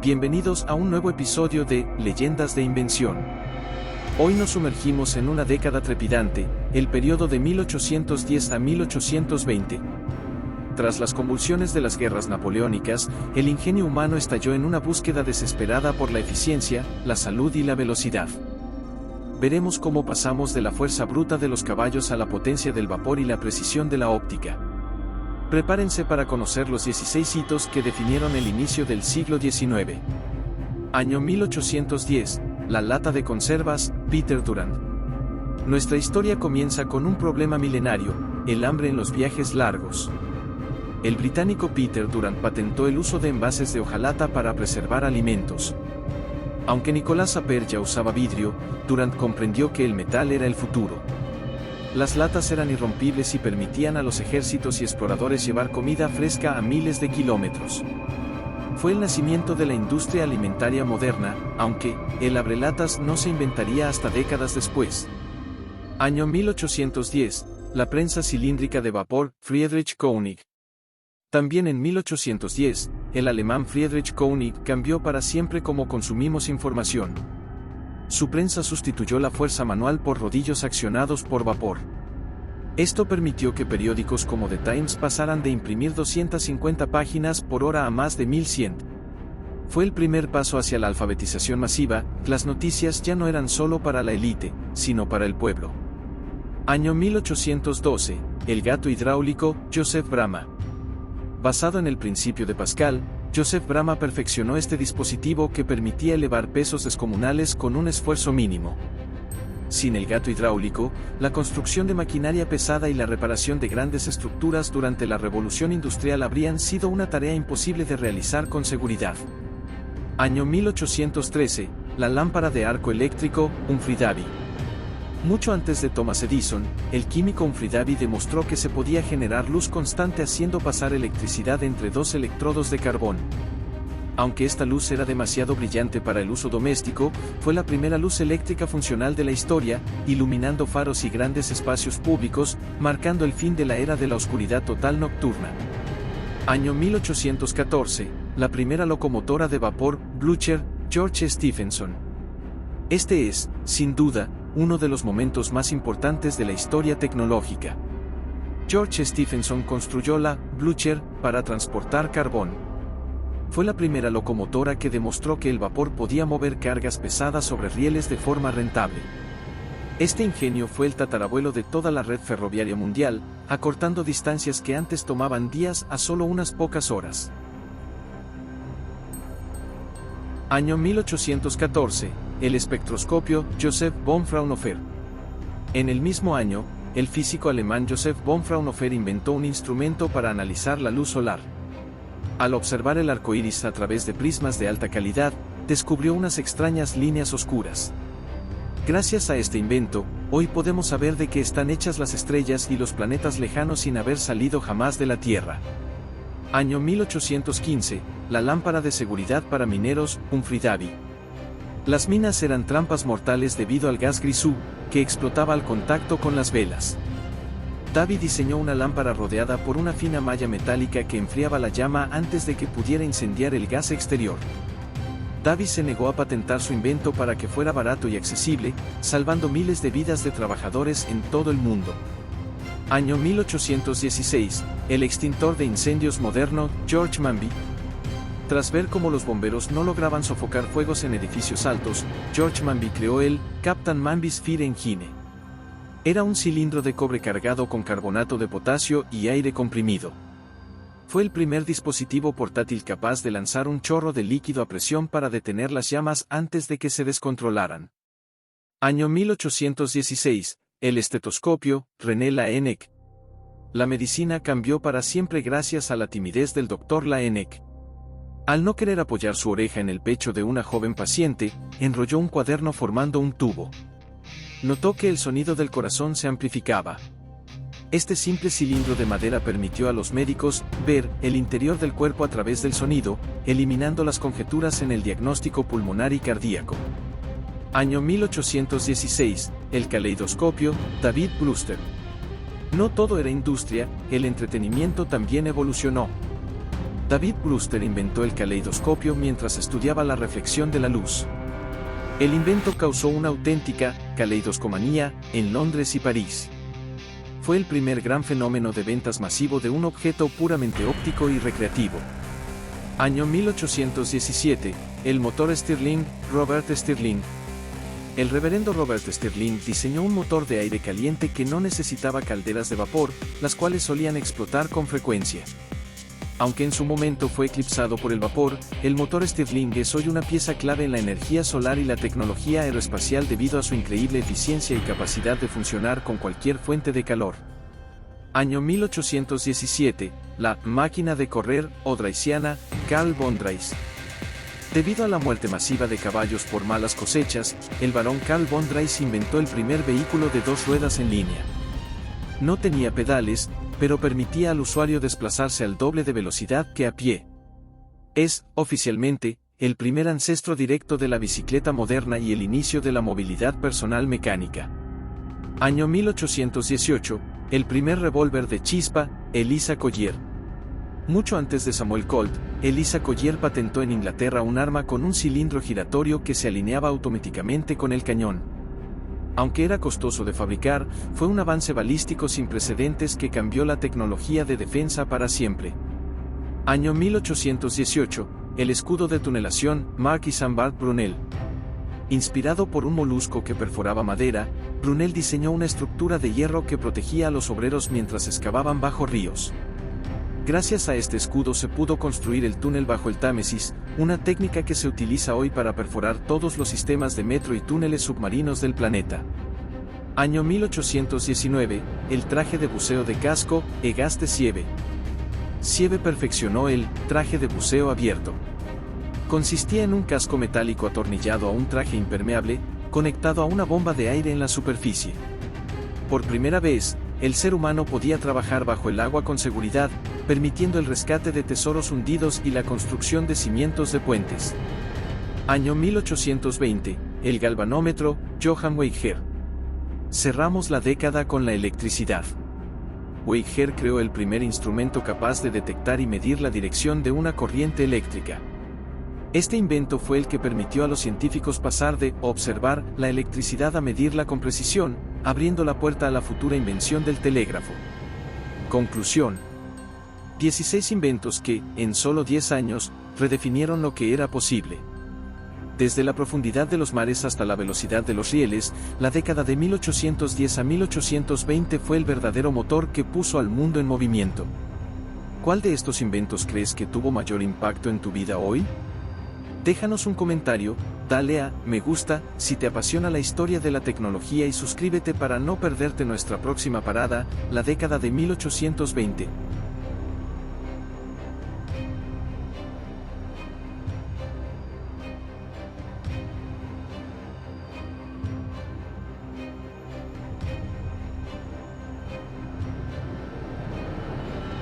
Bienvenidos a un nuevo episodio de Leyendas de Invención. Hoy nos sumergimos en una década trepidante, el periodo de 1810 a 1820. Tras las convulsiones de las guerras napoleónicas, el ingenio humano estalló en una búsqueda desesperada por la eficiencia, la salud y la velocidad. Veremos cómo pasamos de la fuerza bruta de los caballos a la potencia del vapor y la precisión de la óptica. Prepárense para conocer los 16 hitos que definieron el inicio del siglo XIX. Año 1810, la lata de conservas, Peter Durand. Nuestra historia comienza con un problema milenario, el hambre en los viajes largos. El británico Peter Durand patentó el uso de envases de hojalata para preservar alimentos. Aunque Nicolas Appert ya usaba vidrio, Durand comprendió que el metal era el futuro. Las latas eran irrompibles y permitían a los ejércitos y exploradores llevar comida fresca a miles de kilómetros. Fue el nacimiento de la industria alimentaria moderna, aunque el abrelatas no se inventaría hasta décadas después. Año 1810, la prensa cilíndrica de vapor, Friedrich Koenig. También en 1810, el alemán Friedrich Koenig cambió para siempre cómo consumimos información. Su prensa sustituyó la fuerza manual por rodillos accionados por vapor. Esto permitió que periódicos como The Times pasaran de imprimir 250 páginas por hora a más de 1100. Fue el primer paso hacia la alfabetización masiva. Las noticias ya no eran solo para la élite, sino para el pueblo. Año 1812, el gato hidráulico, Joseph Bramah. Basado en el principio de Pascal, Joseph Bramah perfeccionó este dispositivo que permitía elevar pesos descomunales con un esfuerzo mínimo. Sin el gato hidráulico, la construcción de maquinaria pesada y la reparación de grandes estructuras durante la Revolución Industrial habrían sido una tarea imposible de realizar con seguridad. Año 1813, la lámpara de arco eléctrico, Humphrey Davy. Mucho antes de Thomas Edison, el químico Humphrey Davy demostró que se podía generar luz constante haciendo pasar electricidad entre dos electrodos de carbón. Aunque esta luz era demasiado brillante para el uso doméstico, fue la primera luz eléctrica funcional de la historia, iluminando faros y grandes espacios públicos, marcando el fin de la era de la oscuridad total nocturna. Año 1814, la primera locomotora de vapor, Blücher, George Stephenson. Este es, sin duda, uno de los momentos más importantes de la historia tecnológica. George Stephenson construyó la Blücher para transportar carbón. Fue la primera locomotora que demostró que el vapor podía mover cargas pesadas sobre rieles de forma rentable. Este ingenio fue el tatarabuelo de toda la red ferroviaria mundial, acortando distancias que antes tomaban días a solo unas pocas horas. Año 1814, el espectroscopio, Joseph von Fraunhofer. En el mismo año, el físico alemán Joseph von Fraunhofer inventó un instrumento para analizar la luz solar. Al observar el arco iris a través de prismas de alta calidad, descubrió unas extrañas líneas oscuras. Gracias a este invento, hoy podemos saber de qué están hechas las estrellas y los planetas lejanos sin haber salido jamás de la Tierra. Año 1815, la lámpara de seguridad para mineros, Humphrey Davy. Las minas eran trampas mortales debido al gas grisú, que explotaba al contacto con las velas. Davy diseñó una lámpara rodeada por una fina malla metálica que enfriaba la llama antes de que pudiera incendiar el gas exterior. Davy se negó a patentar su invento para que fuera barato y accesible, salvando miles de vidas de trabajadores en todo el mundo. Año 1816, el extintor de incendios moderno, George Manby. Tras ver cómo los bomberos no lograban sofocar fuegos en edificios altos, George Manby creó el Captain Manby's Fire Engine. Era un cilindro de cobre cargado con carbonato de potasio y aire comprimido. Fue el primer dispositivo portátil capaz de lanzar un chorro de líquido a presión para detener las llamas antes de que se descontrolaran. Año 1816, el estetoscopio, René Laennec. La medicina cambió para siempre gracias a la timidez del Dr. Laennec. Al no querer apoyar su oreja en el pecho de una joven paciente, enrolló un cuaderno formando un tubo. Notó que el sonido del corazón se amplificaba. Este simple cilindro de madera permitió a los médicos ver el interior del cuerpo a través del sonido, eliminando las conjeturas en el diagnóstico pulmonar y cardíaco. Año 1816, el caleidoscopio, David Brewster. No todo era industria, el entretenimiento también evolucionó. David Brewster inventó el caleidoscopio mientras estudiaba la reflexión de la luz. El invento causó una auténtica caleidoscomanía en Londres y París. Fue el primer gran fenómeno de ventas masivo de un objeto puramente óptico y recreativo. Año 1817, el motor Stirling, Robert Stirling. El reverendo Robert Stirling diseñó un motor de aire caliente que no necesitaba calderas de vapor, las cuales solían explotar con frecuencia. Aunque en su momento fue eclipsado por el vapor, el motor Stirling es hoy una pieza clave en la energía solar y la tecnología aeroespacial debido a su increíble eficiencia y capacidad de funcionar con cualquier fuente de calor. Año 1817, la máquina de correr odrysiana, Carl von Drais. Debido a la muerte masiva de caballos por malas cosechas, el barón Carl von Drais inventó el primer vehículo de 2 ruedas en línea. No tenía pedales, pero permitía al usuario desplazarse al doble de velocidad que a pie. Es, oficialmente, el primer ancestro directo de la bicicleta moderna y el inicio de la movilidad personal mecánica. Año 1818, el primer revólver de chispa, Eliza Collier. Mucho antes de Samuel Colt, Eliza Collier patentó en Inglaterra un arma con un cilindro giratorio que se alineaba automáticamente con el cañón. Aunque era costoso de fabricar, fue un avance balístico sin precedentes que cambió la tecnología de defensa para siempre. Año 1818, el escudo de tunelación, Marquis-en-Barth Brunel. Inspirado por un molusco que perforaba madera, Brunel diseñó una estructura de hierro que protegía a los obreros mientras excavaban bajo ríos. Gracias a este escudo se pudo construir el túnel bajo el Támesis, una técnica que se utiliza hoy para perforar todos los sistemas de metro y túneles submarinos del planeta. Año 1819, el traje de buceo de casco, Egaste Sieve. Sieve perfeccionó el traje de buceo abierto. Consistía en un casco metálico atornillado a un traje impermeable, conectado a una bomba de aire en la superficie. Por primera vez, el ser humano podía trabajar bajo el agua con seguridad, permitiendo el rescate de tesoros hundidos y la construcción de cimientos de puentes. Año 1820, el galvanómetro, Johann Weijers. Cerramos la década con la electricidad. Weijers creó el primer instrumento capaz de detectar y medir la dirección de una corriente eléctrica. Este invento fue el que permitió a los científicos pasar de observar la electricidad a medirla con precisión, abriendo la puerta a la futura invención del telégrafo. Conclusión. 16 inventos que, en solo 10 años, redefinieron lo que era posible. Desde la profundidad de los mares hasta la velocidad de los rieles, la década de 1810 a 1820 fue el verdadero motor que puso al mundo en movimiento. ¿Cuál de estos inventos crees que tuvo mayor impacto en tu vida hoy? Déjanos un comentario, dale a me gusta si te apasiona la historia de la tecnología y suscríbete para no perderte nuestra próxima parada, la década de 1820.